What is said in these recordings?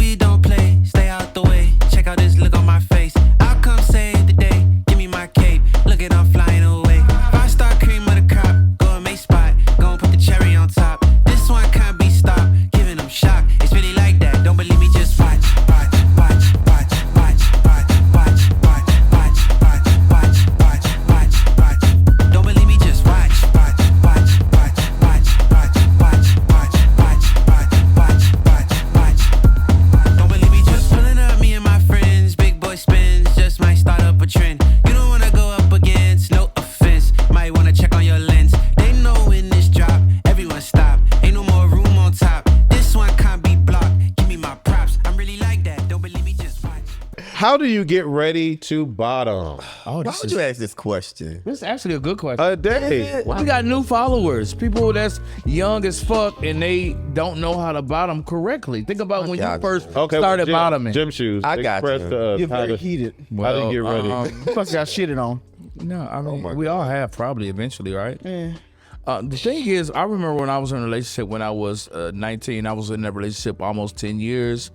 we don't play. Stay out the way. Check out this look on my face. I'll come save the day. Give me my cape. Look at I'm flying away. Five-star cream of the crop. Go and make spot. Go and put the cherry on top. This one can't be stopped. Giving them shock. It's really like that. Don't believe me, just watch. Watch, watch, watch, watch, watch, watch, watch, watch, watch, watch, watch, watch, watch. Don't believe me, just watch. Watch, watch, watch, watch, watch, watch, watch, watch, watch, watch, watch, watch. Don't believe me, just pulling up me and my friends. Big boy spins, just might start up a trend. You don't wanna go up against, no offense. Might wanna check on your lens. They know when this drop, everyone stop. Ain't no more room on top. This one can't be blocked. Give me my props. I'm really like that. Don't believe me, just watch. How do you get ready to bottom? Oh, Why would you ask this question? This is actually a good question. A day. We got new followers, people that's young as fuck and they don't know how to bottom correctly. Think about when you first started bottoming. Gym shoes. I got Express, you. You're very heated. How to get ready. You fucking got shitted on. No, I mean, we all have probably eventually, right? Yeah. The thing is, I remember when I was in a relationship when I was 19, I was in that relationship almost 10 years.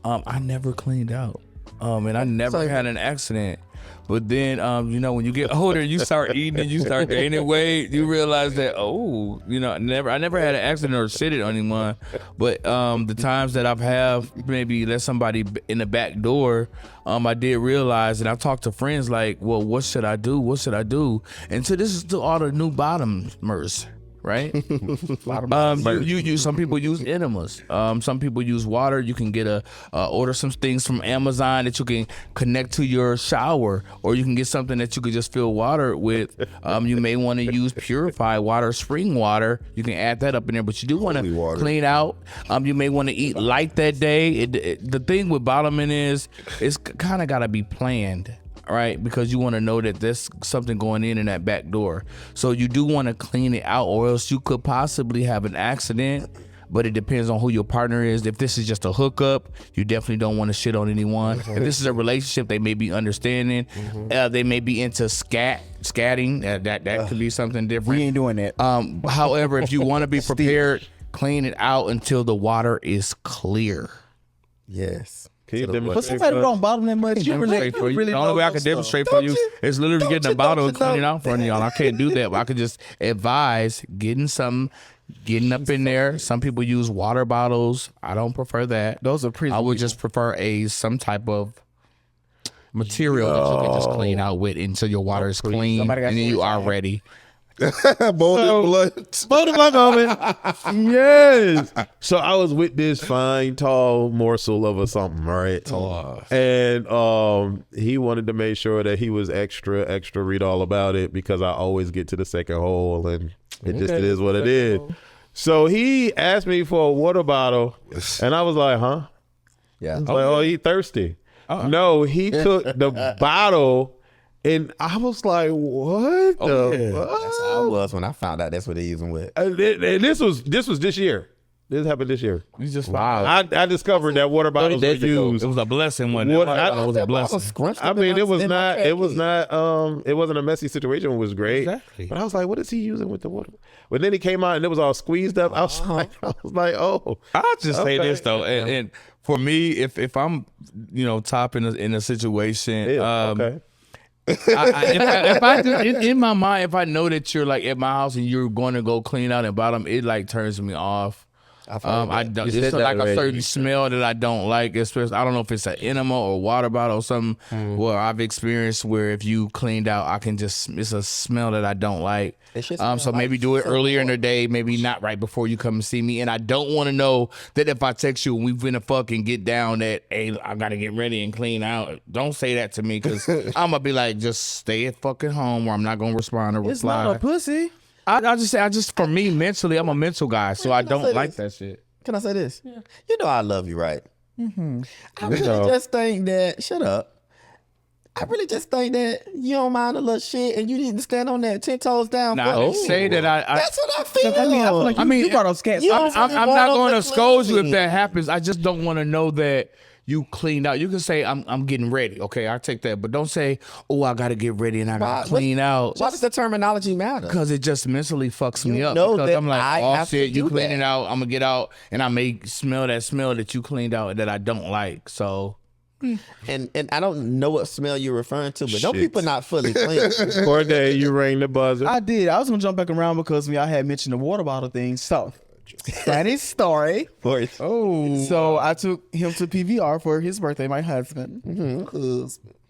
I never cleaned out. And I never had an accident. But then, you know, when you get older, you start eating and you start gaining weight, you realize that, I never had an accident or shitted on anyone. But the times that I've have maybe let somebody in the back door, I did realize, and I've talked to friends like, well, what should I do? What should I do? And so this is to all the new bottomers. Right? Some people use enemas. Some people use water. You can get order some things from Amazon that you can connect to your shower, or you can get something that you could just fill water with. You may want to use purified water, spring water. You can add that up in there, but you do want to clean out. You may want to eat light that day. The thing with bottoming is it's kind of got to be planned. Right, because you want to know that there's something going in that back door. So you do want to clean it out, or else you could possibly have an accident. But it depends on who your partner is. If this is just a hookup, you definitely don't want to shit on anyone. If this is a relationship, they may be understanding. They may be into scatting. That could be something different. We ain't doing that. However, if you want to be prepared, clean it out until the water is clear. Yes. But somebody don't bottom that much. You really the only way I can demonstrate for you is literally getting a bottle and cleaning out in front of y'all. I can't do that, but I could just advise getting up in there. Some people use water bottles. I don't prefer that. Those are pretty. I would just prefer some type of material that you can just clean out with until your water is clean, and then you are ready. Bold blood moment. Yes. So I was with this fine, tall morsel of something, right? And he wanted to make sure that he was extra read all about it, because I always get to the second hole and it is what it is. So he asked me for a water bottle and I was like, huh? Yeah. I was like, oh, he thirsty. No, he took the bottle. And I was like, what the fuck? That's how I was when I found out that's what they're using with. And this was this year. This happened this year. You just I discovered that water bottles were used. It was a blessing, wasn't it? It was a blessing. I mean, it wasn't a messy situation. It was great. Exactly. But I was like, what is he using with the water? But then he came out and it was all squeezed up. I was like, oh. I'll just say this though, and for me, if I'm top in a situation, if I in my mind, if I know that you're like at my house and you're going to go clean out and bottom, it like turns me off. I don't. It's like a certain smell that I don't like. Especially, I don't know if it's an enema or water bottle or something. Where I've experienced where if you cleaned out, it's a smell that I don't like. So maybe do it earlier in the day, maybe not right before you come and see me. And I don't want to know that if I text you and we've been to fucking get down that, hey, I gotta get ready and clean out. Don't say that to me, because I'm gonna be like, just stay at fucking home, or I'm not gonna respond or reply. It's not a pussy. I just for me mentally, I'm a mental guy, so I don't like that shit. Can I say this? Yeah. You know I love you, right? Mm-hmm. I really just think that, shut up. I really just think that you don't mind a little shit and you need to stand on that 10 toes down. Now, I didn't say that that's what I feel. I mean, you brought up scats. I'm not going to scold you if that happens. I just don't want to know that you cleaned out. You can say, I'm getting ready. Okay, I take that. But don't say, oh, I got to get ready and I got to clean out. Why does the terminology matter? Because it just mentally fucks me up. know Because that I'm like, I oh have to shit, you do cleaning that. out. I'm going to get out and I may smell that you cleaned out that I don't like. So. And I don't know what smell you're referring to, but don't Shit. people not fully clean? Corday, you rang the buzzer. I did. I was gonna jump back around because I had mentioned the water bottle thing. So, funny story. So I took him to PVR for his birthday. My husband.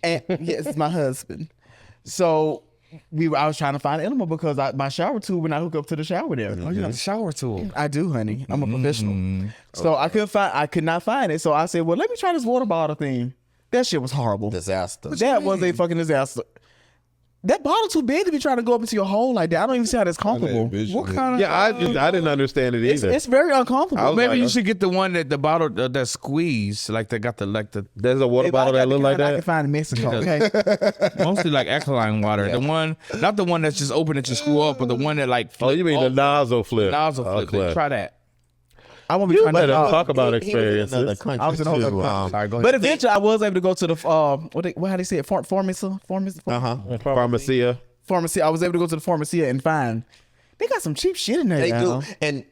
And yes, my husband. So I was trying to find an enema because my shower tube when I hook up to the shower there. Oh, you got a shower tool. I do, honey. I'm a professional. So I could not find it. So I said, well, let me try this water bottle thing. That shit was horrible. Disaster. That was a fucking disaster. That bottle too big to be trying to go up into your hole like that. I don't even see how that's comfortable. What kind of? Yeah, I didn't understand it either. It's very uncomfortable. Maybe you should get the one that the bottle that squeeze, like they got the There's a water If bottle I that got look the like kind I can that. find in Mexico. Okay. mostly like alkaline water. The one, not the one that's just open that you screw up, but the one that like. Oh, you mean the nozzle flip? nozzle flip? Okay. Try that. I won't be trying Let to him talk about He was in another experiences. country I was in another too. country. Sorry, go ahead. But eventually, I was able to go to the how they say it, pharmacy. Pharmacy. I was able to go to the pharmacy and find they got some cheap shit in there. They now. do. And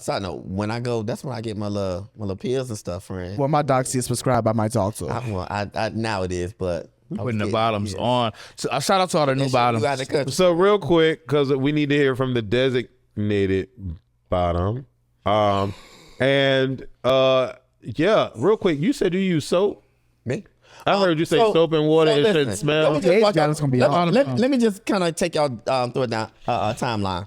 side note, when I go, that's when I get my little pills and stuff, friend. Well, my doc is prescribed by my doctor. I now it is, but Putting the bottoms on. So, shout out to all the new bottoms. You out the country. So real quick, because we need to hear from the designated bottom. Yeah, real quick, you said you use soap. Me? I heard you say soap and water and it listen, shouldn't smell. let me just walk Yeah, y'all- that's gonna be let me just kind of take y'all through it down timeline.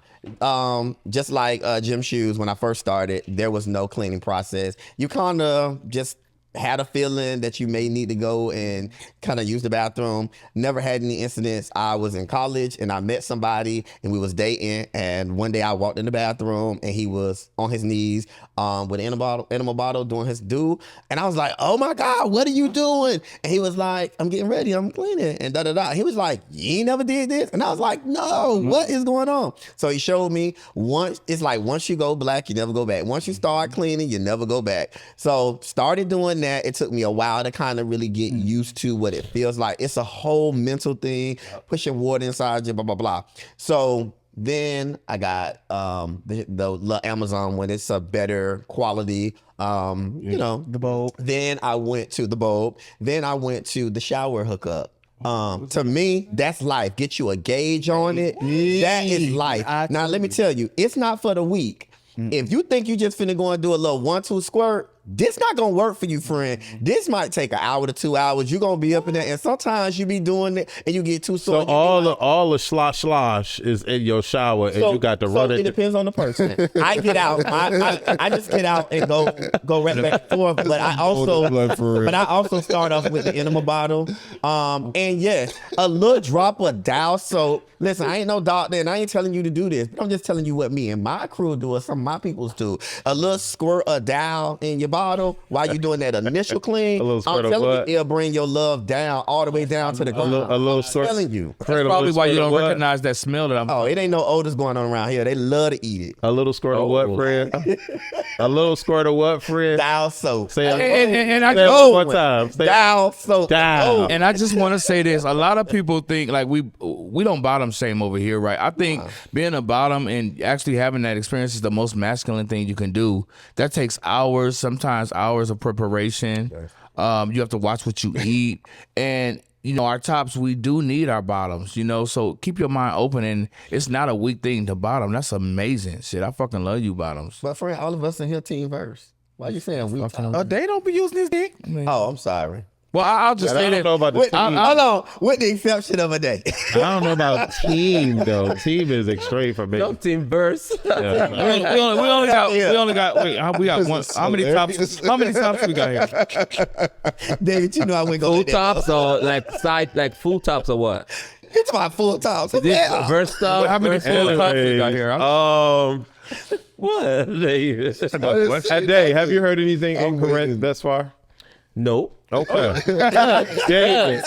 Just like gym shoes, when I first started, there was no cleaning process. You kind of just had a feeling that you may need to go and kind of use the bathroom. Never had any incidents. I was in college and I met somebody and we was dating, and one day I walked in the bathroom and he was on his knees with an animal bottle doing his do, and I was like, oh my God, what are you doing? And he was like, I'm getting ready, I'm cleaning, and da-da-da. He was like, you ain't never did this? And I was like, no, what is going on? So he showed me, once you go black, you never go back. Once you start cleaning, you never go back. So started doing that. It took me a while to kind of really get used to what it feels like. It's a whole mental thing, pushing water inside you, blah, blah, blah. So then I got the little Amazon one. It's a better quality, the bulb. Then I went to the bulb. Then I went to the shower hookup. To me, that's life. Get you a gauge on it. That is life. Now, let me tell you, it's not for the weak. If you think you just finna go and do a little 1-2 squirt, this not gonna work for you, friend. This might take an hour to 2 hours. You're gonna be up in there, and sometimes you be doing it and you get too sore. So all the slosh is in your shower, and you got to run It it. depends on the person. I get out. I just get out and go right back and forth. But I also start off with the enema bottle. And yes, a little drop of Dow soap. Listen, I ain't no doctor, and I ain't telling you to do this, but I'm just telling you what me and my crew do, or some of my peoples do. A little squirt of Dow in your bottle while you're doing that initial clean. A little squirt I'm of telling what? you, it'll bring your love down all the way down to the ground. A little squirt. I'm telling you. Probably why you don't recognize that smell that I'm. Oh, it ain't no odors going on around here. They love to eat it. A little squirt of what, Fred? A little squirt of what, Fred? Dow soap. Say And I say it go. one more time. Say Dow soap. Dow. And I just want to say this: a lot of people think like we don't bottom shame over here, right? I think being a bottom and actually having that experience is the most masculine thing you can do. That takes hours, sometimes hours of preparation. You have to watch what you eat, and our tops, we do need our bottoms. So keep your mind open, and it's not a weak thing to bottom. That's amazing shit. I fucking love you, bottoms. But friend, all of us in here team verse. Why you saying we? They don't be using this dick. Oh, I'm sorry. Well, I'll just I say don't that. know about the Hold team. on. With the exception of a day. I don't know about team though. Team is extreme for me. No team verse. Yeah. We only got. Wait, we got one. How many tops? How many tops we got here? David, you know I wouldn't go Full with that. tops or like full tops or what? It's about full tops. This Yeah. verse stuff. How many full tops we got here? What? Day, have you heard anything incorrect thus far? No. Okay. David,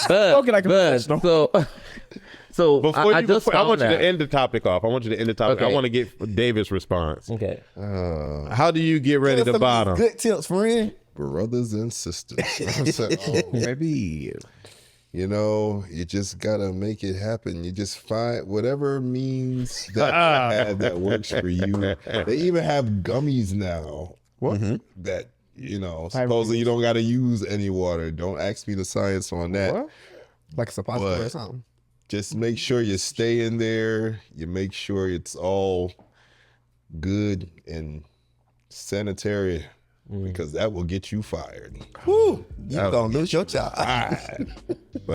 So before I you, just I want you found to end the topic off. I want you to end the topic. I Okay. want to get David's response. Okay. How do you get ready to Some of these bottom? Good tips, friend. brothers and sisters. I said, oh, Maybe. you know, you just gotta make it happen. You just find whatever means that you have that works for you. They even have gummies now. What? That, you know, supposedly you don't gotta use any water. Don't ask me the science on that. What? Like a suppository or But something. just make sure you stay in there. You make sure it's all good and sanitary, because that will get you fired. Whew, you gonna lose your job. But